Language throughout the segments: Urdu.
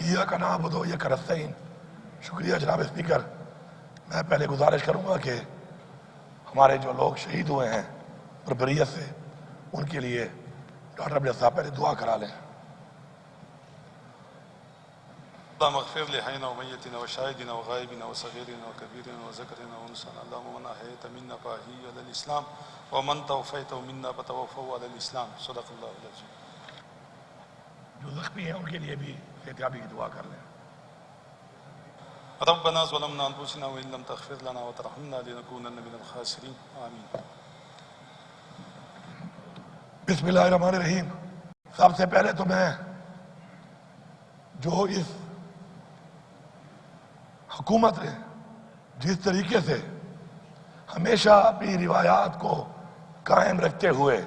ایاک نعبد و ایاک نستعین۔ شکریہ جناب اسپیکر۔ میں پہلے گزارش کروں گا کہ ہمارے جو لوگ شہید ہوئے ہیں بربریت سے، ان کے لیے ڈاکٹر عبداللہ صاحب پہلے دعا کرا لیں۔ اللهم اغفر لحينا وميتنا وشاهدنا وغائبنا وصغيرنا وكبيرنا وذكرنا وانثانا، اللهم من احييت منا فاحيه على الاسلام ومن توفيت منا فتوفه على الاسلام، صدق الله العظيم۔ جو زخمی ہیں ان کے لیے بھی احتیاطی کی دعا کر لیں۔ ربنا ظلمنا انفسنا وان لم تغفر لنا وترحمنا لنكونن من الخاسرين، آمين۔ بسم اللہ الرحمن الرحیم۔ سب سے پہلے تو میں جو اس حکومت نے جس طریقے سے ہمیشہ اپنی روایات کو قائم رکھتے ہوئے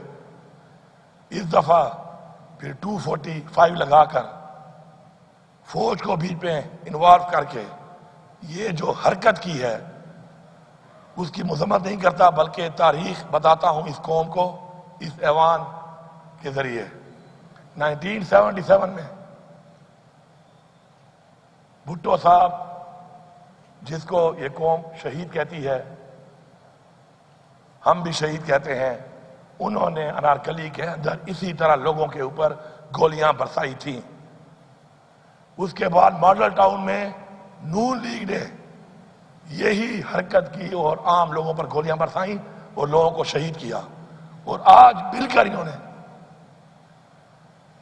اس دفعہ پھر 245 لگا کر فوج کو بیچ میں انوالو کر کے یہ جو حرکت کی ہے اس کی مذمت نہیں کرتا، بلکہ تاریخ بتاتا ہوں اس قوم کو اس ایوان کے ذریعے۔ 1977 میں بھٹو صاحب، جس کو یہ قوم شہید کہتی ہے، ہم بھی شہید کہتے ہیں، انہوں نے انارکلی کے اندر اسی طرح لوگوں کے اوپر گولیاں برسائی تھیں۔ اس کے بعد ماڈل ٹاؤن میں نون لیگ نے یہی حرکت کی اور عام لوگوں پر گولیاں برسائیں اور لوگوں کو شہید کیا، اور آج مل کر انہوں نے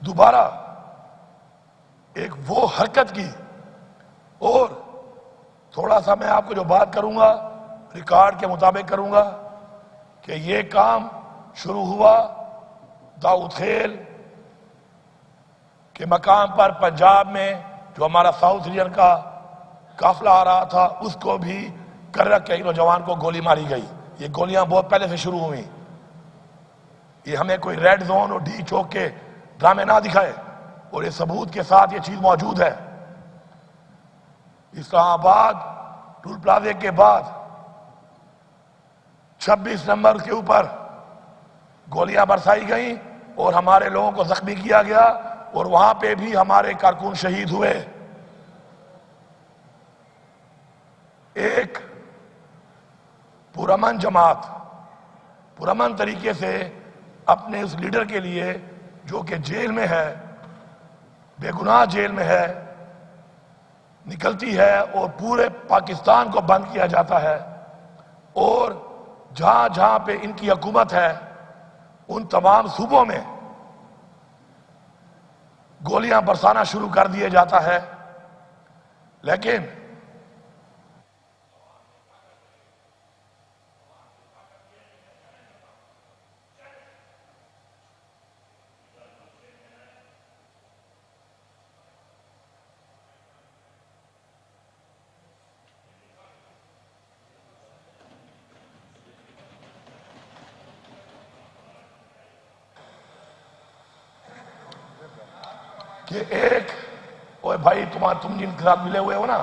دوبارہ ایک وہ حرکت کی۔ اور تھوڑا سا میں آپ کو جو بات کروں گا ریکارڈ کے مطابق کروں گا کہ یہ کام شروع ہوا داؤد خیل کے مقام پر پنجاب میں، جو ہمارا ساؤتھ ریجن کا قافلہ آ رہا تھا، اس کو بھی کر رکھ کے نوجوان کو گولی ماری گئی۔ یہ گولیاں بہت پہلے سے شروع ہوئیں۔ یہ ہمیں کوئی ریڈ زون اور ڈی چوک کے ڈرامے نہ دکھائے، اور یہ ثبوت کے ساتھ یہ چیز موجود ہے۔ اسلام آباد ٹول پلازے کے بعد 26 نمبر کے اوپر گولیاں برسائی گئیں اور ہمارے لوگوں کو زخمی کیا گیا، اور وہاں پہ بھی ہمارے کارکن شہید ہوئے۔ ایک پرامن جماعت پرامن طریقے سے اپنے اس لیڈر کے لیے، جو کہ جیل میں ہے، بے گناہ جیل میں ہے، نکلتی ہے اور پورے پاکستان کو بند کیا جاتا ہے، اور جہاں جہاں پہ ان کی حکومت ہے ان تمام صوبوں میں گولیاں برسانا شروع کر دیا جاتا ہے۔ لیکن کہ ایک اوے بھائی تم جن کے ساتھ ملے ہوئے ہو نا،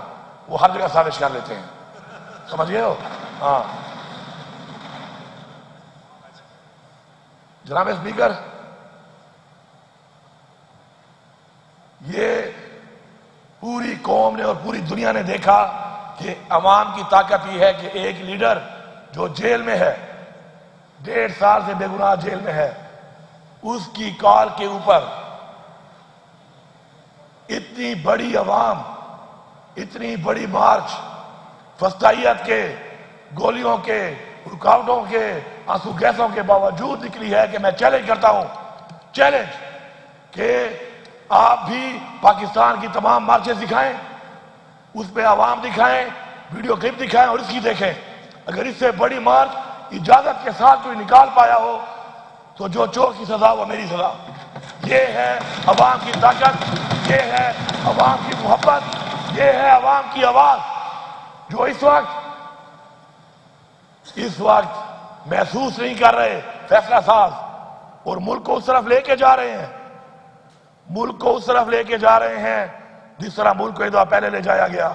وہ ہر جگہ سازش کر لیتے ہیں، سمجھ گئے ہو؟ ہاں جناب اسپیکر، یہ پوری قوم نے اور پوری دنیا نے دیکھا کہ عوام کی طاقت یہ ہے کہ ایک لیڈر جو جیل میں ہے، 1.5 سال سے بے گناہ جیل میں ہے، اس کی کال کے اوپر اتنی بڑی عوام، اتنی بڑی مارچ فسطائیت کے، گولیوں کے، رکاوٹوں کے، آنسو گیسوں کے باوجود نکلی ہے کہ میں چیلنج کرتا ہوں، چیلنج کہ آپ بھی پاکستان کی تمام مارچز دکھائیں، اس پہ عوام دکھائیں، ویڈیو کلپ دکھائیں اور اس کی دیکھیں۔ اگر اس سے بڑی مارچ اجازت کے ساتھ کوئی نکال پایا ہو تو جو چور کی سزا وہ میری سزا۔ یہ ہے عوام کی طاقت، یہ ہے عوام کی محبت، یہ ہے عوام کی آواز، جو اس وقت محسوس نہیں کر رہے فیصلہ ساز، اور ملک کو اس طرف لے کے جا رہے ہیں، ملک کو اس طرف لے کے جا رہے ہیں جس طرح ملک کو ایک دفعہ پہلے لے جایا گیا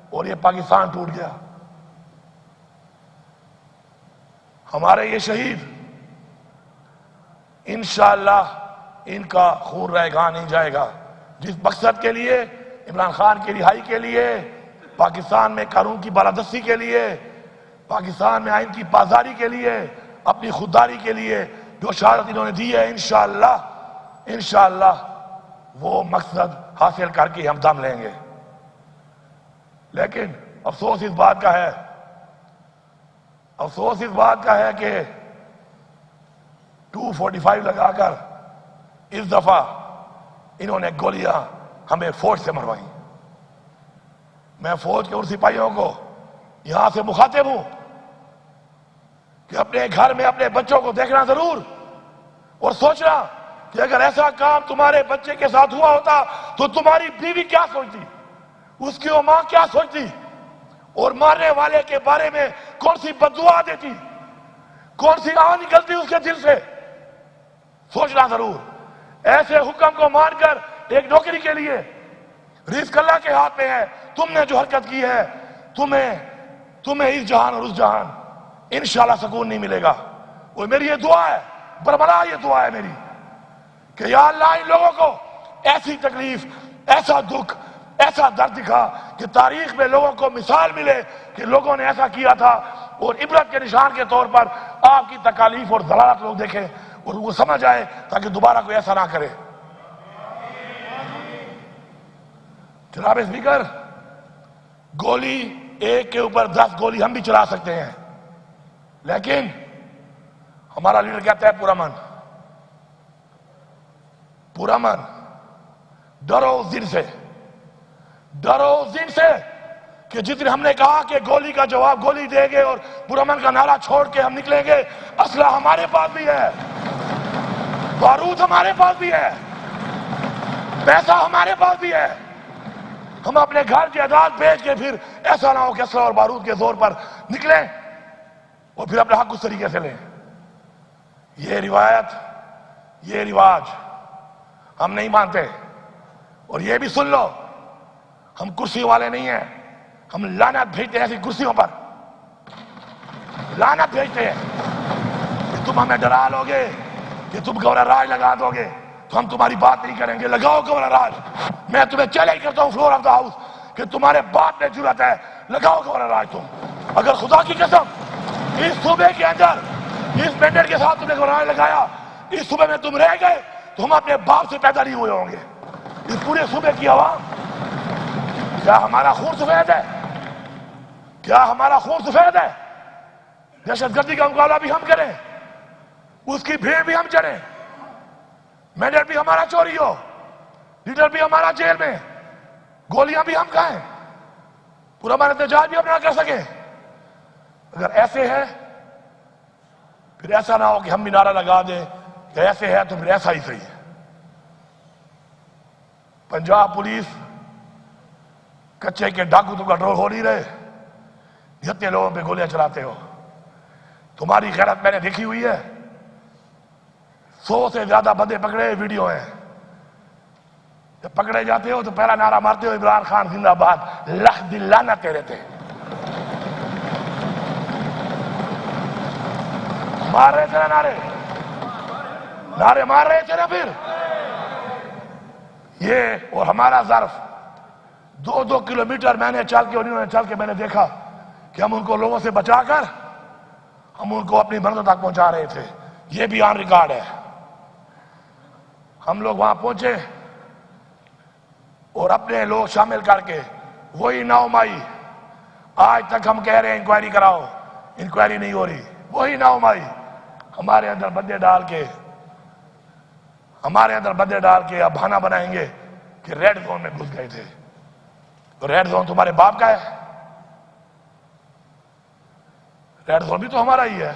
اور یہ پاکستان ٹوٹ گیا۔ ہمارے یہ شہید انشاءاللہ ان کا خون رائے گاہ نہیں جائے گا۔ جس مقصد کے لیے عمران خان کی رہائی کے لیے، پاکستان میں قانون کی بالادستی کے لیے، پاکستان میں آئین کی پاسداری کے لیے، اپنی خودداری کے لیے جو شہادت انہوں نے دی ہے، انشاءاللہ وہ مقصد حاصل کر کے ہم دم لیں گے۔ لیکن افسوس اس بات کا ہے کہ 245 لگا کر اس دفعہ انہوں نے گولیاں ہمیں فوج سے مروائیں۔ میں فوج کے ان سپاہیوں کو یہاں سے مخاطب ہوں کہ اپنے گھر میں اپنے بچوں کو دیکھنا ضرور، اور سوچنا کہ اگر ایسا کام تمہارے بچے کے ساتھ ہوا ہوتا تو تمہاری بیوی کیا سوچتی، اس کی ماں کیا سوچتی، اور مارنے والے کے بارے میں کون سی بددعا دیتی، کون سی آہ نکلتی اس کے دل سے۔ سوچنا ضرور۔ ایسے حکم کو مان کر ایک نوکری کے لیے رزق اللہ کے ہاتھ میں ہے، تم نے جو حرکت کی ہے تمہیں اس جہان اور اس جہان انشاءاللہ سکون نہیں ملے گا۔ اور میری یہ دعا ہے، بربلا یہ دعا ہے میری، کہ یا اللہ ان لوگوں کو ایسی تکلیف، ایسا دکھ، ایسا درد دکھا کہ تاریخ میں لوگوں کو مثال ملے کہ لوگوں نے ایسا کیا تھا، اور عبرت کے نشان کے طور پر آپ کی تکالیف اور ضلالت لوگ دیکھیں اور وہ سمجھ آئے تاکہ دوبارہ کوئی ایسا نہ کرے۔ جناب اسپیکر، گولی ایک کے اوپر 10 گولی ہم بھی چلا سکتے ہیں، لیکن ہمارا لیڈر کہتا ہے پورا من، ڈرو اس دن سے کہ جس دن ہم نے کہا کہ گولی کا جواب گولی دیں گے اور پرامن کا نعرہ چھوڑ کے ہم نکلیں گے، اسلحہ ہمارے پاس بھی ہے، بارود ہمارے پاس بھی ہے، پیسہ ہمارے پاس بھی ہے۔ ہم اپنے گھر کی عدالت بیچ کے پھر ایسا نہ ہو کہ اسلحہ اور بارود کے زور پر نکلیں اور پھر اپنا حق اس طریقے سے لیں۔ یہ روایت، یہ رواج ہم نہیں مانتے۔ اور یہ بھی سن لو، ہم کرسی والے نہیں ہیں، ہم لعنت بھیجتے ہیں ایسی کرسیوں پر، لعنت بھیجتے ہیں کہ تم ہمیں ڈرا لو گے، کہ تم گورنر راج لگا دو گے تو ہم تمہاری بات نہیں کریں گے۔ لگاؤ گورنر راج، میں تمہیں چیلنج کرتا ہوں فلور آف دا ہاؤس کہ تمہارے باپ میں جرأت ہے، لگاؤ گورنر راج تم۔ اگر خدا کی قسم اس صوبے کے اندر اس مینڈیٹ کے ساتھ تم نے گورنر راج لگایا، اس صوبے میں تم رہ گئے تو ہم اپنے باپ سے پیدا نہیں ہوئے ہوں گے۔ اس پورے صوبے کی عوام، کیا ہمارا خون سفید ہے؟ کیا ہمارا خون سفید ہے؟ دہشت گردی کا مقابلہ بھی ہم کریں، اس کی بھیڑ بھی ہم چڑھیں، مینڈیٹ بھی ہمارا چوری ہو، لیڈر بھی ہمارا جیل میں، گولیاں بھی ہم کھائیں، پورا ہمارا احتجاج بھی ہم نہ کر سکیں۔ اگر ایسے ہے پھر ایسا نہ ہو کہ ہم بھی نعرہ لگا دیں کہ ایسے ہے تو پھر ایسا ہی صحیح ہے۔ پنجاب پولیس کچے کے ڈاکو تم کنٹرول ہو نہیں رہے، جتنے لوگوں پہ گولیاں چلاتے ہو۔ تمہاری غیرت میں نے دیکھی ہوئی ہے، 100 سے زیادہ بندے پکڑے ویڈیو ہیں، جب پکڑے جاتے ہو تو پہلا نعرہ مارتے ہو عمران خان زندہ باد، لکھ دل لعنت تیرے تھے، مار رہے تھے نعرے مار رہے تھے نا۔ پھر یہ اور ہمارا ظرف 2 کلومیٹر میں نے چل کے اور انہوں نے چل کے میں نے دیکھا کہ ہم ان کو لوگوں سے بچا کر ہم ان کو اپنی منزل تک پہنچا رہے تھے، یہ بھی آن ریکارڈ ہے۔ ہم لوگ وہاں پہنچے اور اپنے لوگ شامل کر کے وہی 9 مئی، آج تک ہم کہہ رہے ہیں انکوائری کراؤ، انکوائری نہیں ہو رہی، وہی 9 مئی ہمارے اندر بندے ڈال کے اب بہانہ بنائیں گے کہ ریڈ زون میں گھس گئے تھے۔ تو ریڈ زون تمہارے باپ کا ہے، ریڈ زون بھی تو ہمارا ہی ہے،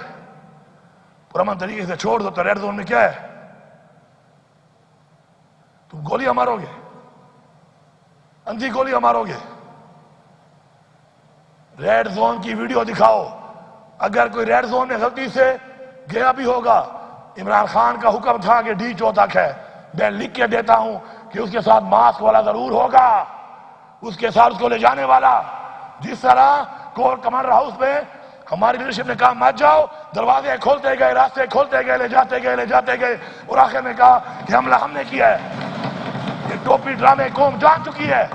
پرامن طریقے سے چھوڑ دو تو ریڈ زون میں کیا ہے؟ تم گولیاں مارو گے، اندھی گولیاں مارو گے۔ ریڈ زون کی ویڈیو دکھاؤ، اگر کوئی ریڈ زون میں غلطی سے گیا بھی ہوگا، عمران خان کا حکم تھا کہ D4 تک ہے، میں لکھ کے دیتا ہوں کہ اس کے ساتھ ماسک والا ضرور ہوگا، اس کے ساتھ اس کو لے جانے والا۔ جس طرح کور کمانڈر ہاؤس میں ہماری لیڈرشپ نے کہا مت جاؤ، دروازے کھولتے گئے، راستے کھولتے گئے، لے جاتے گئے اور آخر میں کہا کہ حملہ ہم نے کیا ہے۔ یہ ٹوپی ڈرامے قوم جان چکی ہے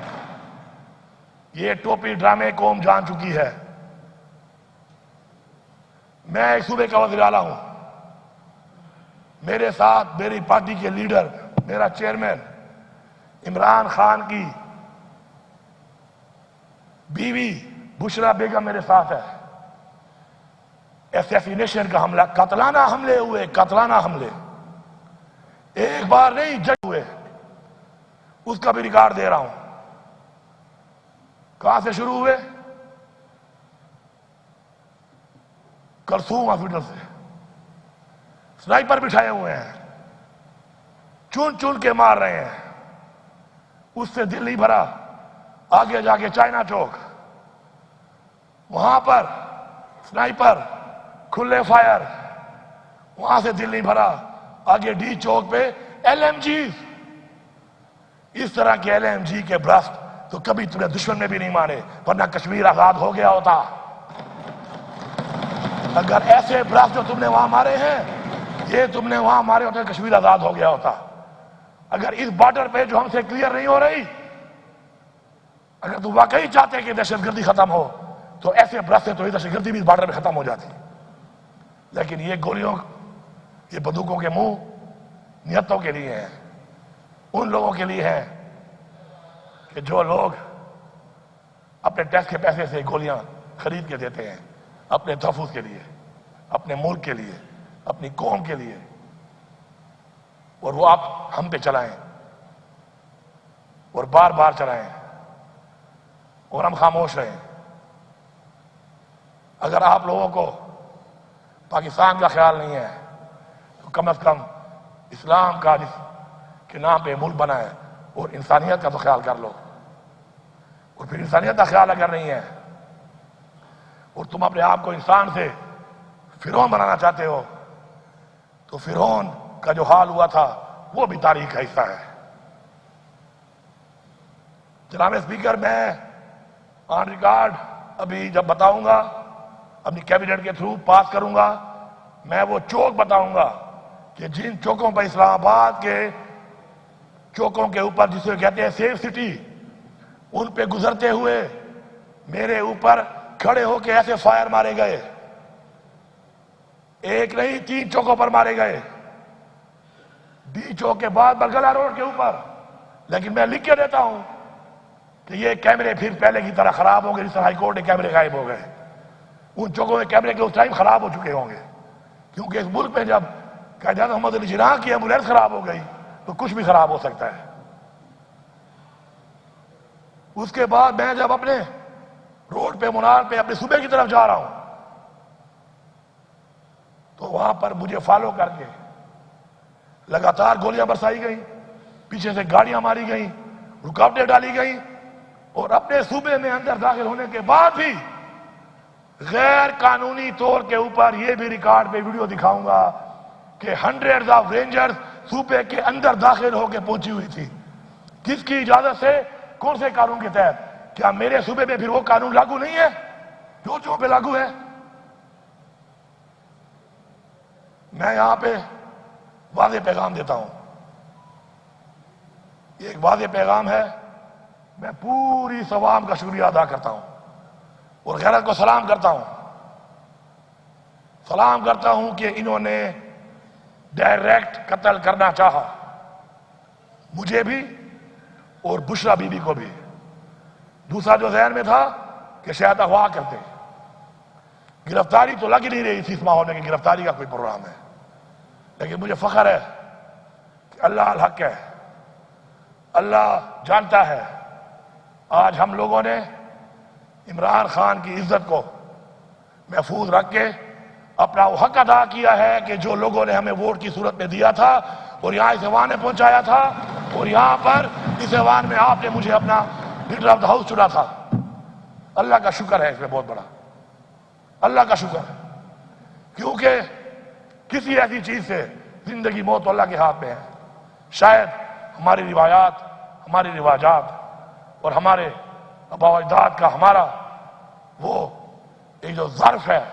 یہ ٹوپی ڈرامے قوم جان چکی ہے. میں ایک صوبے کا وزیر اعلیٰ ہوں. میرے ساتھ میری پارٹی کے لیڈر، میرا چیئرمین عمران خان کی بیوی بشرا بیگم میرے ساتھ ہے. ایسیسینیشن کا حملہ، قاتلانہ حملے ہوئے، قاتلانہ حملے ایک بار نہیں جج ہوئے. اس کا بھی ریکارڈ دے رہا ہوں. کہاں سے شروع ہوئے؟ کرسوم ہاسپٹل سے. سنائپر بٹھائے ہوئے ہیں، چن چن کے مار رہے ہیں. اس سے دل نہیں بھرا، آگے جا کے چائنا چوک، وہاں پر سنائپر کھلے فائر، وہاں سے دل نہیں بھرا، آگے ڈی چوک پہ ایل ایم جی. اس طرح کے ایل ایم جی کے برسٹ تو کبھی تمہیں دشمن میں بھی نہیں مارے، ورنہ کشمیر آزاد ہو گیا ہوتا. اگر ایسے برسٹ جو تم نے وہاں مارے ہیں، یہ تم نے وہاں مارے ہوتے کشمیر آزاد ہو گیا ہوتا. اگر اس بارڈر پہ جو ہم سے کلیئر نہیں ہو رہی، اگر تم واقعی چاہتے کہ دہشت گردی ختم ہو تو ایسے برسٹ سے تو یہ دہشت گردی بھی اس بارڈر پہ ختم ہو جاتی. لیکن یہ گولیوں، یہ بندوقوں کے منہ نیتوں کے لیے ہیں، ان لوگوں کے لیے ہیں کہ جو لوگ اپنے ٹیکس کے پیسے سے گولیاں خرید کے دیتے ہیں اپنے تحفظ کے لیے، اپنے ملک کے لیے، اپنی قوم کے لیے، اور وہ آپ ہم پہ چلائیں اور بار بار چلائیں اور ہم خاموش رہیں. اگر آپ لوگوں کو پاکستان کا خیال نہیں ہے تو کم از کم اسلام کا جس کے نام پہ ملک بنا ہے اور انسانیت کا تو خیال کر لو. اور پھر انسانیت کا خیال اگر نہیں ہے اور تم اپنے آپ کو انسان سے فرعون بنانا چاہتے ہو تو فرعون کا جو حال ہوا تھا وہ بھی تاریخ کا حصہ ہے. جناب اسپیکر، میں آن ریکارڈ ابھی جب بتاؤں گا، اپنی کیبنٹ کے تھرو پاس کروں گا، میں وہ چوک بتاؤں گا کہ جن چوکوں پر اسلام آباد کے چوکوں کے اوپر جسے کہتے ہیں سیف سٹی، ان پہ گزرتے ہوئے میرے اوپر کھڑے ہو کے ایسے فائر مارے گئے. ایک نہیں 3 چوکوں پر مارے گئے. ڈی چوک کے بعد برگلا روڈ کے اوپر. لیکن میں لکھ کے دیتا ہوں کہ یہ کیمرے پھر پہلے کی طرح خراب ہوں گے جس طرح ہائی کورٹ کے کیمرے غائب ہو گئے. ان چوکوں میں کیمرے کے اس ٹائم خراب ہو چکے ہوں گے، کیونکہ اس ملک میں جب قائد اعظم محمد علی جناح کی ایمبولینس خراب ہو گئی تو کچھ بھی خراب ہو سکتا ہے. اس کے بعد میں جب اپنے روڈ پہ منار پہ اپنے صوبے کی طرف جا رہا ہوں تو وہاں پر مجھے فالو کر کے لگاتار گولیاں برسائی گئیں، پیچھے سے گاڑیاں ماری گئیں، رکاوٹیں ڈالی گئیں، اور اپنے صوبے میں اندر داخل ہونے کے بعد بھی غیر قانونی طور کے اوپر یہ بھی ریکارڈ پہ ویڈیو دکھاؤں گا کہ ہنڈریڈز آف رینجرز صوبے کے اندر داخل ہو کے پہنچی ہوئی تھی. کس کی اجازت سے؟ کون سے قانون کے تحت؟ کیا میرے صوبے میں پھر وہ قانون لاگو نہیں ہے جو پہ لاگو ہے؟ میں یہاں پہ واضح پیغام دیتا ہوں. یہ ایک واضح پیغام ہے. میں پوری عوام کا شکریہ ادا کرتا ہوں اور غیرت کو سلام کرتا ہوں. سلام کرتا ہوں کہ انہوں نے ڈائریکٹ قتل کرنا چاہا، مجھے بھی اور بشرا بی بی کو بھی. دوسرا جو ذہن میں تھا کہ شاید اغوا کرتے. گرفتاری تو لگ ہی نہیں رہی تھی اس ماحول میں کہ گرفتاری کا کوئی پروگرام ہے. لیکن مجھے فخر ہے کہ اللہ الحق ہے، اللہ جانتا ہے. آج ہم لوگوں نے عمران خان کی عزت کو محفوظ رکھ کے اپنا وہ حق ادا کیا ہے کہ جو لوگوں نے ہمیں ووٹ کی صورت میں دیا تھا اور یہاں اس ایوان میں پہنچایا تھا، اور یہاں پر اس ایوان میں آپ نے مجھے اپنا لیڈر آف دا ہاؤس چنا تھا. اللہ کا شکر ہے، اس میں بہت بڑا اللہ کا شکر ہے. کیونکہ کسی ایسی چیز سے زندگی موت تو اللہ کے ہاتھ میں ہے. شاید ہماری روایات، ہماری رواجات اور ہمارے آباء و اجداد کا ہمارا وہ ایک جو ظرف ہے،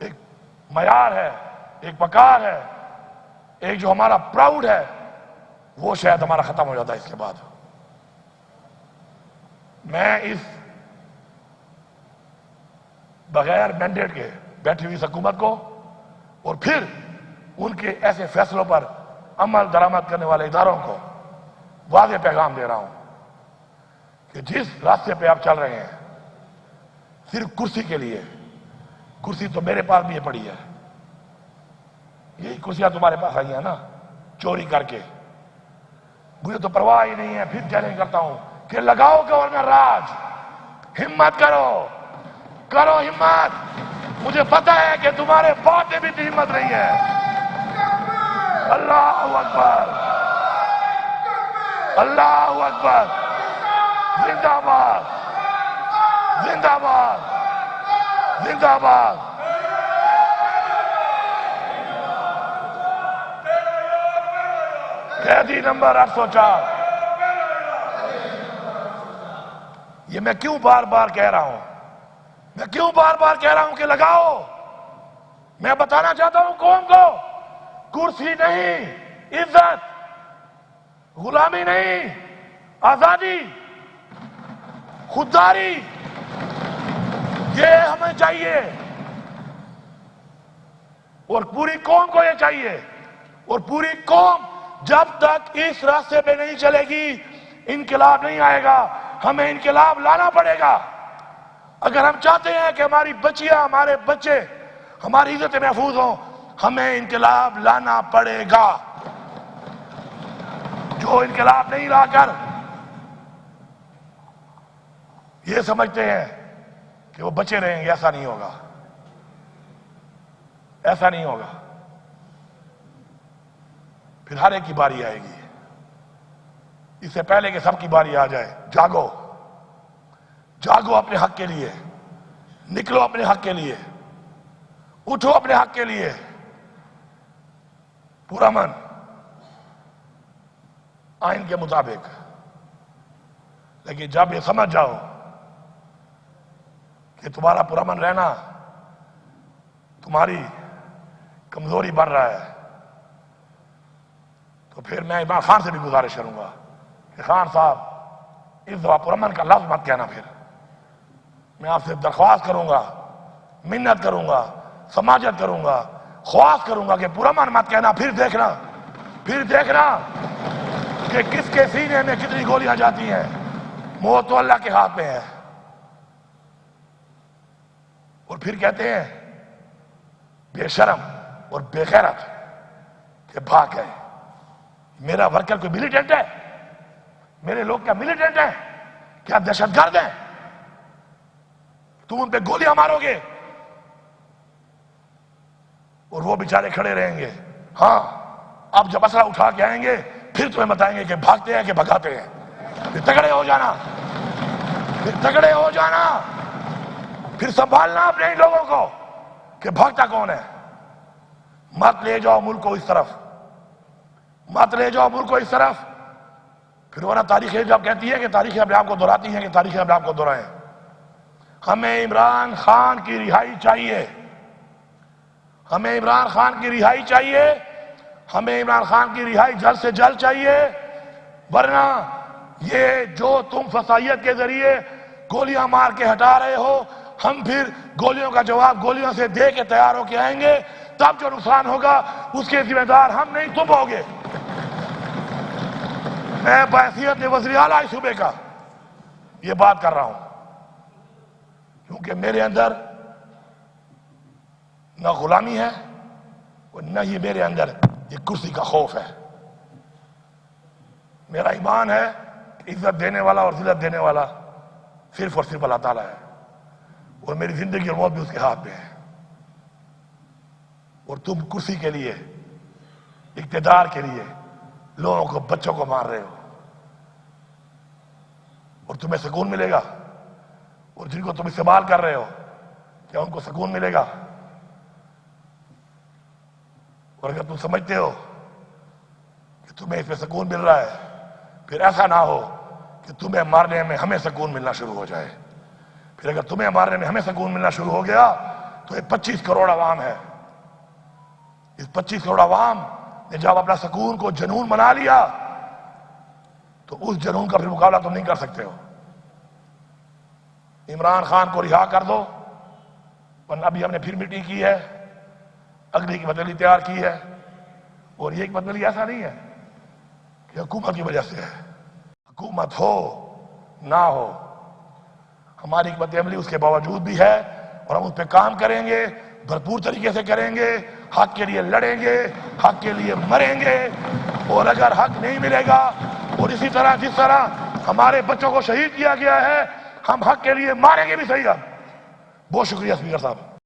ایک معیار ہے، ایک وقار ہے، ایک جو ہمارا پراؤڈ ہے، وہ شاید ہمارا ختم ہو جاتا ہے اس کے بعد. میں اس بغیر مینڈیٹ کے بیٹھی ہوئی اس حکومت کو اور پھر ان کے ایسے فیصلوں پر عمل درآمد کرنے والے اداروں کو واضح پیغام دے رہا ہوں کہ جس راستے پہ آپ چل رہے ہیں صرف کرسی کے لیے، کرسی تو میرے پاس بھی پڑی ہے، یہی کرسیاں تمہارے پاس آئی ہیں نا چوری کر کے، مجھے تو پرواہ ہی نہیں ہے، پھر چیلنج کرتا ہوں کہ لگاؤ گورنر راج، ہمت کرو، کرو ہمت، مجھے پتا ہے کہ تمہارے باپ میں بھی اتنی ہمت نہیں ہے۔ اللہ اکبر، اللہ اکبر، زندہ باد، زندہ باد، زندہ باد۔ قیدی نمبر 804، یہ میں کیوں بار بار کہہ رہا ہوں، میں کیوں بار بار کہہ رہا ہوں کہ لگاؤ؟ میں بتانا چاہتا ہوں قوم کو، کرسی نہیں، عزت، غلامی نہیں، آزادی، خودداری، یہ ہمیں چاہیے اور پوری قوم کو یہ چاہیے، اور پوری قوم جب تک اس راستے پہ نہیں چلے گی انقلاب نہیں آئے گا۔ ہمیں انقلاب لانا پڑے گا اگر ہم چاہتے ہیں کہ ہماری بچیاں، ہمارے بچے، ہماری عزتیں محفوظ ہوں، ہمیں انقلاب لانا پڑے گا۔ جو انقلاب نہیں لا کر یہ سمجھتے ہیں کہ وہ بچے رہیں گے، ایسا نہیں ہوگا، ایسا نہیں ہوگا۔ پھر ہر ایک کی باری آئے گی، اس سے پہلے کہ سب کی باری آ جائے جاگو، جاگو اپنے حق کے لیے، نکلو اپنے حق کے لیے، اٹھو اپنے حق کے لیے، پرامن آئین کے مطابق۔ لیکن جب یہ سمجھ جاؤ کہ تمہارا پرامن رہنا تمہاری کمزوری بن رہا ہے، تو پھر میں عمران خان سے بھی گزارش کروں گا کہ خان صاحب اس دفعہ پرامن کا لفظ مت کہنا۔ پھر میں آپ سے درخواست کروں گا، منت کروں گا، سماجت کروں گا، خواست کروں گا کہ پرامن مت کہنا۔ پھر دیکھنا کہ کس کے سینے میں کتنی گولیاں جاتی ہیں، موت تو اللہ کے ہاتھ میں ہے۔ اور پھر کہتے ہیں بے شرم اور بے غیرت کہ بھاگ گئے۔ میرا ورکر کوئی ملیٹنٹ ہے؟ میرے لوگ کیا ملیٹنٹ ہیں؟ کیا دہشت گرد ہیں؟ تم ان پہ گولیاں مارو گے اور وہ بیچارے کھڑے رہیں گے۔ ہاں، اب جب اسلحہ اٹھا کے آئیں گے پھر تمہیں بتائیں گے کہ بھاگتے ہیں کہ بھگاتے ہیں۔ پھر تگڑے ہو جانا، پھر تگڑے ہو جانا، پھر سنبھالنا اپنے ان لوگوں کو کہ بھاگتا کون ہے۔ مت لے جاؤ ملک کو اس طرف، مت لے جاؤ ملک کو اس طرف۔ پھر ورنہ تاریخ جب کہتی ہے کہ تاریخ اپنے آپ کو دہراتی ہیں کہ تاریخ اپنے آپ کو دہرائیں۔ ہمیں عمران خان کی رہائی چاہیے، ہمیں عمران خان کی رہائی چاہیے، ہمیں عمران خان کی رہائی جلد سے جلد چاہیے، ورنہ یہ جو تم فسائیت کے ذریعے گولیاں مار کے ہٹا رہے ہو، ہم پھر گولیوں کا جواب گولیوں سے دے کے تیار ہو کے آئیں گے، تب جو نقصان ہوگا اس کے ذمہ دار ہم نہیں تم ہوگے۔ میں بحیثیت وزیر اعلیٰ اس صوبے کا یہ بات کر رہا ہوں کیونکہ میرے اندر نہ غلامی ہے اور نہ ہی میرے اندر یہ کرسی کا خوف ہے۔ میرا ایمان ہے کہ عزت دینے والا اور ذلت دینے والا صرف اور صرف اللہ تعالیٰ ہے، اور میری زندگی اور موت بھی اس کے ہاتھ میں ہے۔ اور تم کرسی کے لیے، اقتدار کے لیے لوگوں کو، بچوں کو مار رہے ہو، اور تمہیں سکون ملے گا؟ اور جن کو تم استعمال کر رہے ہو کیا ان کو سکون ملے گا؟ اور اگر تم سمجھتے ہو کہ تمہیں اس پہ سکون مل رہا ہے، پھر ایسا نہ ہو کہ تمہیں مارنے میں ہمیں سکون ملنا شروع ہو جائے۔ پھر اگر تمہیں مارنے میں ہمیں سکون ملنا شروع ہو گیا تو یہ 25 کروڑ عوام ہے، اس 25 کروڑ عوام نے جب اپنا سکون کو جنون بنا لیا تو اس جنون کا پھر مقابلہ تم نہیں کر سکتے ہو۔ عمران خان کو رہا کر دو، ورنہ ابھی ہم نے پھر میٹنگ کی ہے، اگلی کی بدلی تیار کی ہے، اور یہ ایک بدلی ایسا نہیں ہے کہ حکومت کی وجہ سے ہے، حکومت ہو نہ ہو ہماری حکمت عملی اس کے باوجود بھی ہے، اور ہم اس پہ کام کریں گے، بھرپور طریقے سے کریں گے، حق کے لیے لڑیں گے، حق کے لیے مریں گے، اور اگر حق نہیں ملے گا اور اسی طرح جس طرح ہمارے بچوں کو شہید کیا گیا ہے ہم حق کے لیے ماریں گے بھی صحیح۔ اب بہت شکریہ اسپیکر صاحب۔